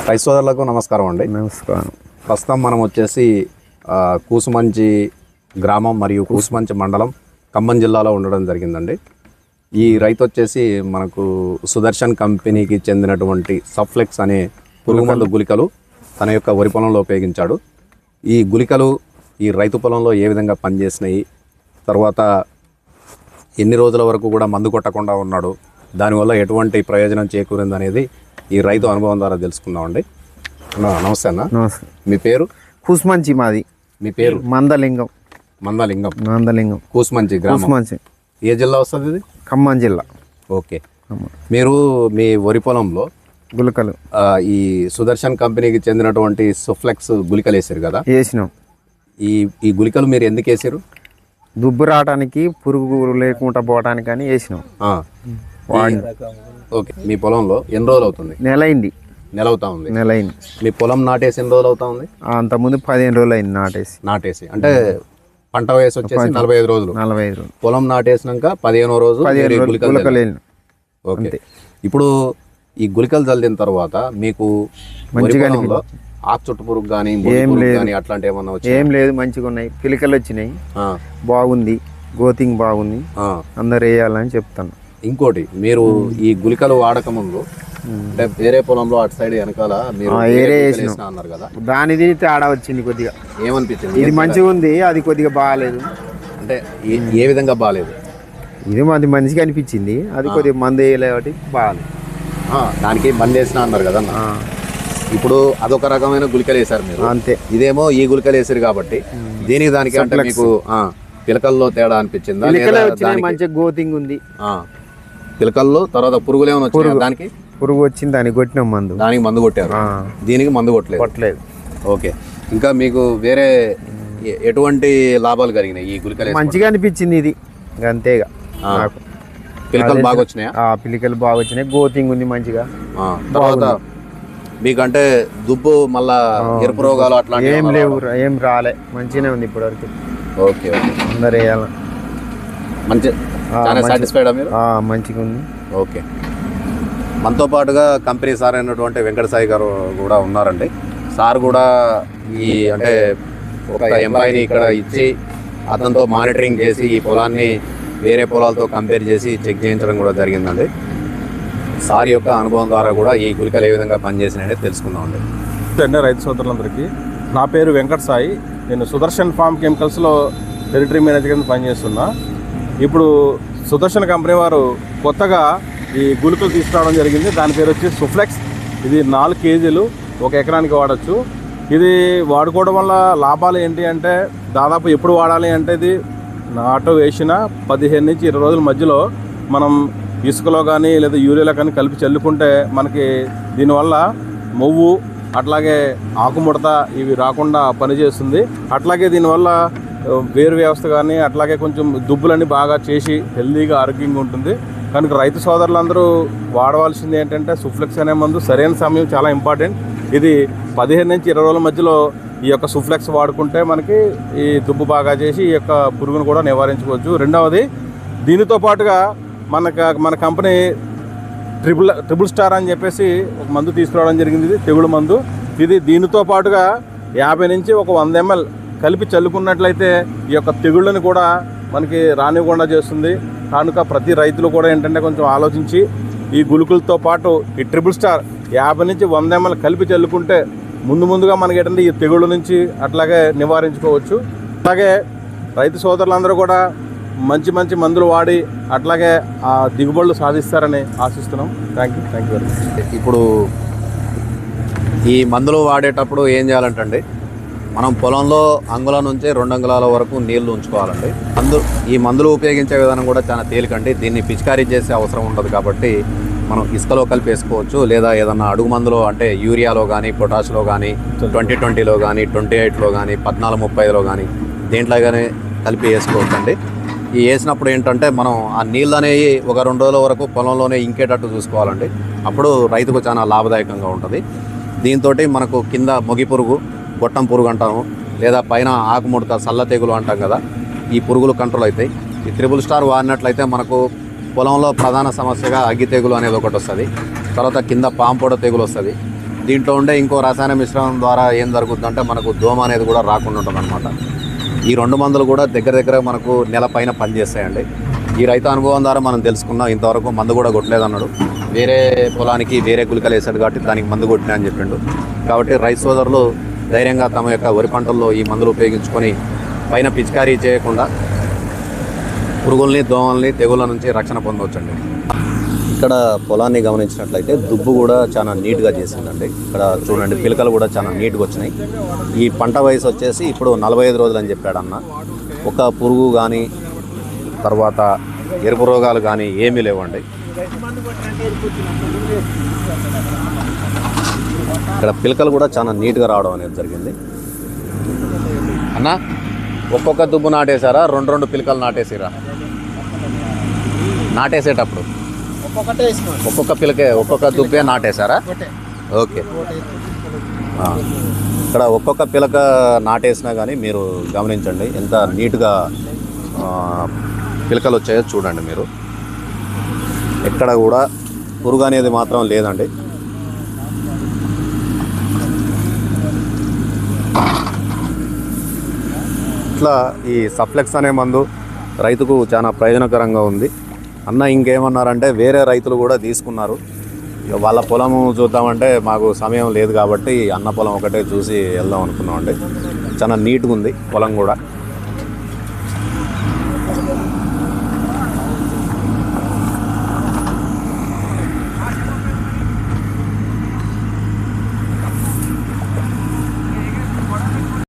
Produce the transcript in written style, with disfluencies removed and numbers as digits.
రైతు సోదరులకు నమస్కారం అండి. నమస్కారం. ప్రస్తుతం మనం వచ్చేసి కూసుమంచి గ్రామం మరియు కూసుమంచి మండలం ఖమ్మం జిల్లాలో ఉండడం జరిగిందండి. ఈ రైతు వచ్చేసి మనకు సుదర్శన్ కంపెనీకి చెందినటువంటి సఫ్లెక్స్ అనే పురుగుమందు గుళికలు తన యొక్క వరి పొలంలో ఉపయోగించాడు. ఈ గుళికలు ఈ రైతు పొలంలో ఏ విధంగా పనిచేసినాయి, తర్వాత ఎన్ని రోజుల వరకు కూడా మందు కొట్టకుండా ఉన్నాడు, దానివల్ల ఎటువంటి ప్రయోజనం చేకూరింది అనేది ఈ రైతు అనుభవం ద్వారా తెలుసుకుందామండి. నమస్తే అన్న. నమస్తే. మీ పేరు? కూసుమంచి. మాది. మీ పేరు? మందలింగం. మందలింగం. కూసుమంచి గ్రామం. కూసుమంచి ఏ జిల్లా వస్తుంది ఇది? ఖమ్మం జిల్లా. ఓకే. మీరు మీ వరి పొలంలో గుళికలు ఈ సుదర్శన్ కంపెనీకి చెందినటువంటి సుఫ్లెక్స్ గుళికలు వేసారు కదా? వేసినాం. ఈ గుళికలు మీరు ఎందుకు వేసారు? దుబ్బు రావడానికి, పురుగు లేకుండా పోవడానికి అని వేసినాం. ఓకే. మీ పొలంలో ఎన్ని రోజులు అవుతుంది? నెల అయింది. నెల అవుతా ఉంది. నెల అయింది. మీ పొలం నాటేసి ఎన్ని రోజులు అవుతా ఉంది? అంతకుముందు 15 రోజులు అయింది నాటేసి. అంటే పంట వయసు వచ్చేసి 45 రోజులు. 45 రోజులు. పొలం నాటేసినాక 15వ రోజు గుళికలు. ఓకే. ఇప్పుడు ఈ గుళికలు చల్లిన తర్వాత మీకు మంచిగా ఆకు చుట్టు పురుగు కానీ అట్లాంటి ఏమన్నా వచ్చి? ఏం లేదు, మంచిగా ఉన్నాయి. పిలికలు వచ్చినాయి. బాగుంది, గోతింగ్ బాగుంది. అందరు వేయాలని చెప్తాను. ఇంకోటి, మీరు ఈ గుళికలు వాడక ముందు అంటే వేరే పొలంలో అటు సైడ్ వెనకాల మీరు అన్నారు కదా, దానిది తేడా వచ్చింది కొద్దిగా. ఏమనిపించింది? ఇది మంచిగా ఉంది, అది కొద్దిగా బాగాలేదు. అంటే ఏ విధంగా బాగాలేదు? ఇది అది మంచిగా అనిపించింది, అది కొద్దిగా మందు వేయలేబట్టి బాగాలేదు. దానికి మందు వేసిన అన్నారు కదా. ఇప్పుడు అదొక రకమైన గుళికలు వేసారు మీరు, అంతే. ఇదేమో ఈ గుళికలు వేసారు కాబట్టి దీనికి దానికి అంటే మీకు పిలకల్లో తేడా అనిపించిందా? మంచిగా గోతింగ్ ఉంది పిలకల్లో. తర్వాత పురుగులు ఏమైనా వచ్చాయి? దానికి పురుగు వచ్చింది, దానికి కొట్టినాం మందు. దానికి మందు కొట్టారు, దీనికి మందు కొట్టలేదు. ఓకే. ఇంకా మీకు వేరే ఎటువంటి లాభాలు కలిగినాయి ఈ గుళికలు? మంచిగా అనిపించింది ఇది, అంతేగా. పిలకలు బాగా వచ్చినాయా? పిలికలు బాగా వచ్చినాయి, గోతింగ్ ఉంది మంచిగా. తర్వాత మీకంటే దుబ్బు మళ్ళా ఎరుపు రోగాలు అట్లాంటి ఏం లేవు, ఏం రాలే, మంచిగానే ఉంది ఇప్పటివరకు. ఓకే. అందరు వేయాలి. సాటిస్ఫైడా మీరు? మంచిగా ఉంది. ఓకే. మనతో పాటుగా కంపెనీ సార్ అయినటువంటి వెంకట సాయి గారు కూడా ఉన్నారండి. సార్ కూడా ఈ అంటే ఒక ఎంప్లాయీని ఇక్కడ ఇచ్చి అతనితో మానిటరింగ్ చేసి ఈ పొలాన్ని వేరే పొలాలతో కంపేర్ చేసి చెక్ చేయించడం కూడా జరిగిందండి. సార్ యొక్క అనుభవం ద్వారా కూడా ఈ గుళికలు ఏ విధంగా పనిచేసినాయని తెలుసుకుందామండి. రైతు సోదరులందరికీ నా పేరు వెంకట సాయి. నేను సుదర్శన్ ఫార్మ్ కెమికల్స్లో టెరిటరీ మేనేజర్ కింద పనిచేస్తున్నా. ఇప్పుడు సుదర్శన్ కంపెనీ వారు కొత్తగా ఈ గుళికలు తీసుకురావడం జరిగింది. దాని పేరు వచ్చి సుఫ్లెక్స్. ఇది 4 కేజీలు 1 ఎకరానికి వాడచ్చు. ఇది వాడుకోవడం వల్ల లాభాలు ఏంటి అంటే, దాదాపు ఎప్పుడు వాడాలి అంటే, ఇది నాటు వేసిన 15 నుంచి 20 రోజుల మధ్యలో మనం ఇసుకలో కానీ లేదా యూరియాలో కానీ కలిపి చల్లుకుంటే మనకి దీనివల్ల మొవ్వు అట్లాగే ఆకుముడత ఇవి రాకుండా పనిచేస్తుంది. అట్లాగే దీనివల్ల వేరు వ్యవస్థ కానీ అట్లాగే కొంచెం దుబ్బులన్నీ బాగా చేసి హెల్దీగా ఆరోగ్యంగా ఉంటుంది. కనుక రైతు సోదరులందరూ వాడవలసింది ఏంటంటే సుఫ్లెక్స్ అనే మందు సరైన సమయం చాలా ఇంపార్టెంట్. ఇది 15 నుంచి 20 రోజుల మధ్యలో ఈ యొక్క సుఫ్లెక్స్ వాడుకుంటే మనకి ఈ దుబ్బు బాగా చేసి ఈ యొక్క పురుగును కూడా నివారించుకోవచ్చు. రెండవది, దీనితో పాటుగా మన కంపెనీ ట్రిపుల్ స్టార్ అని చెప్పేసి ఒక మందు తీసుకురావడం జరిగింది. ఇది తెగుడు మందు. ఇది దీనితో పాటుగా 50 నుంచి 100 ml కలిపి చల్లుకున్నట్లయితే ఈ యొక్క తెగుళ్ళని కూడా మనకి రానివ్వకుండా చేస్తుంది. కనుక ప్రతి రైతులు కూడా ఏంటంటే కొంచెం ఆలోచించి ఈ గుళికలతో పాటు ఈ ట్రిపుల్ స్టార్ 50 నుంచి 100 ml కలిపి చల్లుకుంటే ముందుగా మనకి ఏంటంటే ఈ తెగుళ్ళ నుంచి అట్లాగే నివారించుకోవచ్చు. అలాగే రైతు సోదరులందరూ కూడా మంచి మందులు వాడి అట్లాగే ఆ దిగుబడులు సాధిస్తారని ఆశిస్తున్నాం. Thank you very much. ఇప్పుడు ఈ మందులు వాడేటప్పుడు ఏం చేయాలంటే, మనం పొలంలో అంగుళం నుంచి 2 అంగుళాల వరకు నీళ్లు ఉంచుకోవాలండి. ఈ మందులు ఉపయోగించే విధానం కూడా చాలా తేలికండి. దీన్ని పిచికారీ చేసే అవసరం ఉండదు కాబట్టి మనం ఇసుకలో కలిపి వేసుకోవచ్చు, లేదా ఏదన్నా అడుగు మందులో అంటే యూరియాలో కానీ పొటాష్లో కానీ 20-20లో కానీ 28లో కానీ 14-35లో కానీ దేంట్లో కానీ కలిపి వేసుకోవచ్చండి. ఈ వేసినప్పుడు ఏంటంటే మనం ఆ నీళ్ళు అనేవి 1-2 రోజుల వరకు పొలంలోనే ఇంకేటట్టు చూసుకోవాలండి. అప్పుడు రైతుకు చాలా లాభదాయకంగా ఉంటుంది. దీంతో మనకు కింద మొగి పురుగు, గొట్టం పురుగు అంటాము, లేదా పైన ఆకుముడత, సల్ల తెగులు అంటాం కదా, ఈ పురుగులు కంట్రోల్ అవుతాయి. ఈ ట్రిపుల్ స్టార్ వాడినట్లయితే మనకు పొలంలో ప్రధాన సమస్యగా అగ్గి తెగులు అనేది ఒకటి వస్తుంది. తర్వాత కింద పాంపొడ తెగులు వస్తుంది. దీంట్లో ఉండే ఇంకో రసాయన మిశ్రమం ద్వారా ఏం జరుగుతుందంటే మనకు దోమ అనేది కూడా రాకుండా ఉంటుంది అనమాట. ఈ 2 మందులు కూడా దగ్గర మనకు నెల పైన పనిచేస్తాయండి. ఈ రైతు అనుభవం ద్వారా మనం తెలుసుకున్నాం. ఇంతవరకు మందు కూడా కొట్టలేదన్నాడు. వేరే పొలానికి వేరే గుళికలు వేసాడు కాబట్టి దానికి మందు కొట్టినా అని చెప్పిండు. కాబట్టి రైతు సోదరులు ధైర్యంగా తమ యొక్క వరి పంటల్లో ఈ మందులు ఉపయోగించుకొని పైన పిచికారీ చేయకుండా పురుగుల్ని, దోమల్ని, తెగుళ్ళ నుంచి రక్షణ పొందవచ్చండి. ఇక్కడ పొలాన్ని గమనించినట్లయితే దుబ్బు కూడా చాలా నీట్గా చేసిందండి. ఇక్కడ చూడండి, పిలకలు కూడా చాలా నీట్గా వచ్చినాయి. ఈ పంట వయసు వచ్చేసి ఇప్పుడు 45 రోజులు అని చెప్పాడు అన్న. ఒక పురుగు కానీ తర్వాత ఎరుపు రోగాలు కానీ ఏమీ లేవండి. ఇక్కడ పిలకలు కూడా చాలా నీట్గా రావడం అనేది జరిగింది. అన్న, ఒక్కొక్క దుబ్బు నాటేశారా? 2 పిలకలు నాటేసిరా? నాటేసేటప్పుడు ఒక్కొక్క పిలకే ఒక్కొక్క దుబ్బే నాటేశారా? ఓకే. ఇక్కడ ఒక్కొక్క పిలక నాటేసినా కానీ మీరు గమనించండి ఎంత నీట్గా పిలకలు వచ్చాయో చూడండి. మీరు ఎక్కడ కూడా పురుగు అనేది మాత్రం లేదండి. ఇట్లా ఈ సఫ్లెక్స్ అనే మందు రైతుకు చాలా ప్రయోజనకరంగా ఉంది. అన్న ఇంకేమన్నారంటే వేరే రైతులు కూడా తీసుకున్నారు. ఇక వాళ్ళ పొలము చూద్దామంటే మాకు సమయం లేదు కాబట్టి అన్న పొలం ఒకటే చూసి వెళ్దాం అనుకున్నామండి. చాలా నీట్గా ఉంది పొలం కూడా.